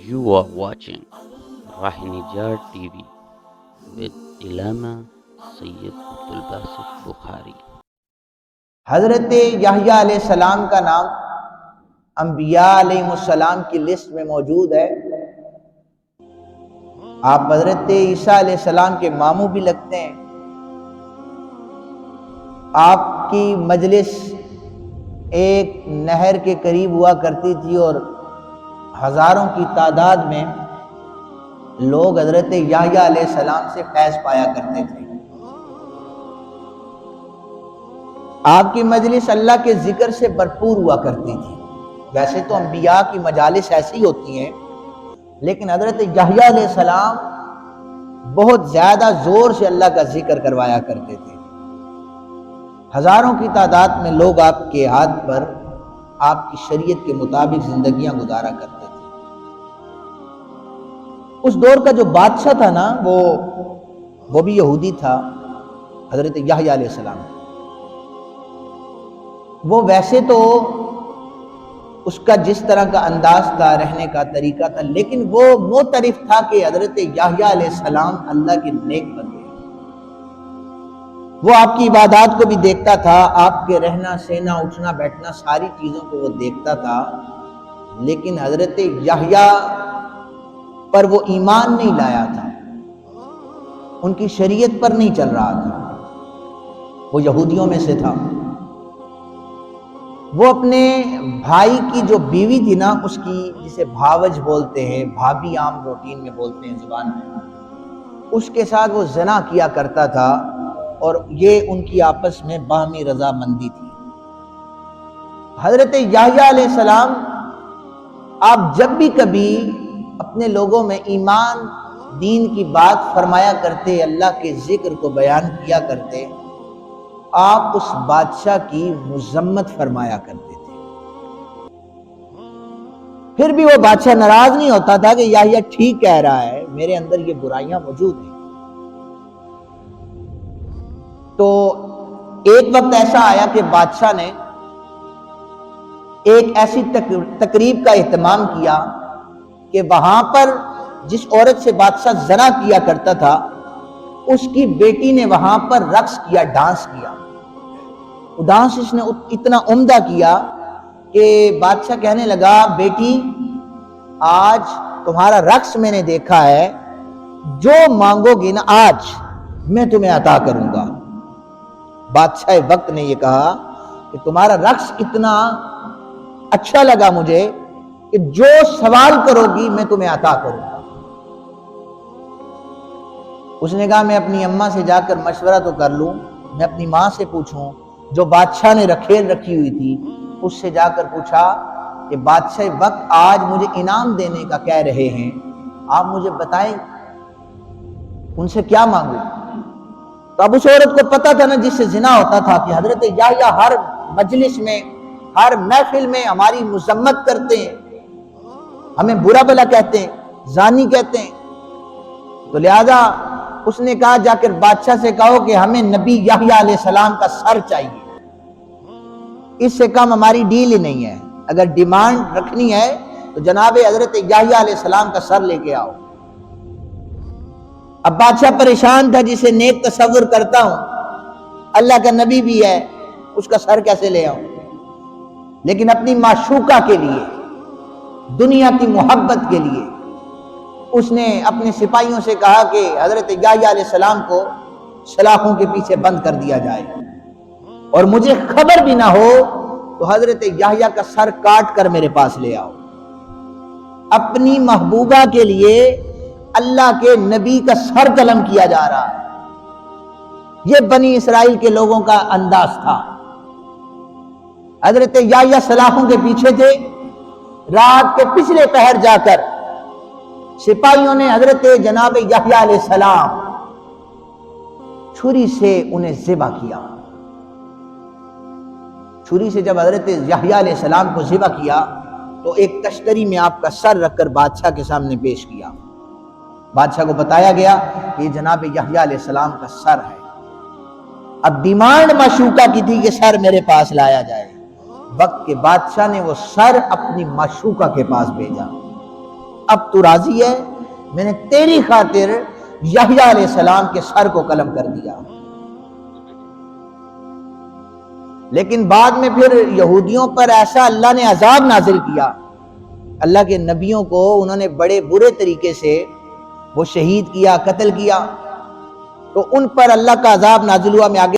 You are watching Rahinijar TV with Ilama Sayyid Abdul Basit Bukhari. حضرت یحییٰ علیہ السلام کا نام انبیاء علیہ السلام کی لسٹ میں موجود ہے۔ آپ حضرت عیسیٰ علیہ السلام کے ماموں بھی لگتے ہیں۔ آپ کی مجلس ایک نہر کے قریب ہوا کرتی تھی اور ہزاروں کی تعداد میں لوگ حضرت یحییٰ علیہ السلام سے فیض پایا کرتے تھے۔ آپ کی مجلس اللہ کے ذکر سے بھرپور ہوا کرتی تھی۔ ویسے تو انبیاء کی مجالس ایسی ہوتی ہیں، لیکن حضرت یحییٰ علیہ السلام بہت زیادہ زور سے اللہ کا ذکر کروایا کرتے تھے۔ ہزاروں کی تعداد میں لوگ آپ کے ہاتھ پر آپ کی شریعت کے مطابق زندگیاں گزارا کرتے تھے۔ اس دور کا جو بادشاہ تھا نا وہ بھی یہودی تھا، حضرت یحییٰ علیہ السلام۔ وہ ویسے تو اس کا جس طرح کا انداز تھا، رہنے کا طریقہ تھا، لیکن وہ معترف تھا کہ حضرت یحییٰ علیہ السلام اللہ کے نیک بندے۔ وہ آپ کی عبادات کو بھی دیکھتا تھا، آپ کے رہنا سینا اٹھنا بیٹھنا ساری چیزوں کو وہ دیکھتا تھا، لیکن حضرت یحییٰ پر وہ ایمان نہیں لایا تھا، ان کی شریعت پر نہیں چل رہا تھا، وہ یہودیوں میں سے تھا۔ وہ اپنے بھائی کی جو بیوی تھی نا، اس کی جسے بھاوج بولتے ہیں، بھابھی عام روٹین میں بولتے ہیں زبان میں، اس کے ساتھ وہ زنا کیا کرتا تھا، اور یہ ان کی آپس میں باہمی رضامندی تھی۔ حضرت یحییٰ علیہ السلام آپ جب بھی کبھی اپنے لوگوں میں ایمان دین کی بات فرمایا کرتے، اللہ کے ذکر کو بیان کیا کرتے، آپ اس بادشاہ کی مذمت فرمایا کرتے تھے۔ پھر بھی وہ بادشاہ ناراض نہیں ہوتا تھا کہ یحییٰ ٹھیک کہہ رہا ہے، میرے اندر یہ برائیاں موجود ہیں۔ تو ایک وقت ایسا آیا کہ بادشاہ نے ایک ایسی تقریب کا اہتمام کیا کہ وہاں پر جس عورت سے بادشاہ زنا کیا کرتا تھا، اس کی بیٹی نے وہاں پر رقص کیا، ڈانس کیا۔ ڈانس اس نے اتنا عمدہ کیا کہ بادشاہ کہنے لگا، بیٹی آج تمہارا رقص میں نے دیکھا ہے، جو مانگو گی نا آج میں تمہیں عطا کروں گا۔ بادشاہ وقت نے یہ کہا کہ تمہارا رقص اتنا اچھا لگا مجھے کہ جو سوال کرو گی میں تمہیں عطا کروں گا۔ اس نے کہا میں اپنی اماں سے جا کر مشورہ تو کر لوں، میں اپنی ماں سے پوچھوں، جو بادشاہ نے رکھیل رکھی ہوئی تھی اس سے جا کر پوچھا کہ بادشاہ وقت آج مجھے انعام دینے کا کہہ رہے ہیں، آپ مجھے بتائیں ان سے کیا مانگوں۔ تو اب اس عورت کو پتا تھا نا جس سے زنا ہوتا تھا کہ حضرت یحییٰ ہر مجلس میں ہر محفل میں ہماری مذمت کرتے ہیں، ہمیں برا بلا کہتے ہیں، زانی کہتے ہیں۔ تو لہذا اس نے کہا جا کر بادشاہ سے کہو کہ ہمیں نبی یحییٰ علیہ السلام کا سر چاہیے، اس سے کم ہماری ڈیل ہی نہیں ہے، اگر ڈیمانڈ رکھنی ہے تو جناب حضرت یحییٰ علیہ السلام کا سر لے کے آؤ۔ اب بادشاہ پریشان تھا، جسے نیک تصور کرتا ہوں اللہ کا نبی بھی ہے، اس کا سر کیسے لے آؤں، لیکن اپنی معشوقہ کے لیے، دنیا کی محبت کے لیے اس نے اپنے سپاہیوں سے کہا کہ حضرت یحییٰ علیہ السلام کو سلاخوں کے پیچھے بند کر دیا جائے، اور مجھے خبر بھی نہ ہو تو حضرت یحییٰ کا سر کاٹ کر میرے پاس لے آؤ۔ اپنی محبوبہ کے لیے اللہ کے نبی کا سر قلم کیا جا رہا ہے۔ یہ بنی اسرائیل کے لوگوں کا انداز تھا۔ حضرت یحییٰ سلاخوں کے پیچھے تھے، رات کے پچھلے پہر جا کر سپاہیوں نے حضرت جناب یحییٰ علیہ السلام چھری سے انہیں ذبح کیا۔ چھری سے جب حضرت یحییٰ علیہ السلام کو ذبح کیا تو ایک تشتری میں آپ کا سر رکھ کر بادشاہ کے سامنے پیش کیا۔ بادشاہ کو بتایا گیا کہ یہ جناب یحییٰ علیہ السلام کا سر ہے۔ اب ڈیمانڈ معشوقہ کی تھی کہ سر میرے پاس لایا جائے۔ وقت کے بادشاہ نے وہ سر اپنی معشوقہ کے پاس بھیجا۔ اب تو راضی ہے؟ میں نے تیری خاطر یحییٰ علیہ السلام کے سر کو قلم کر دیا۔ لیکن بعد میں پھر یہودیوں پر ایسا اللہ نے عذاب نازل کیا، اللہ کے نبیوں کو انہوں نے بڑے برے طریقے سے وہ شہید کیا، قتل کیا، تو ان پر اللہ کا عذاب نازل ہوا۔ میں آگے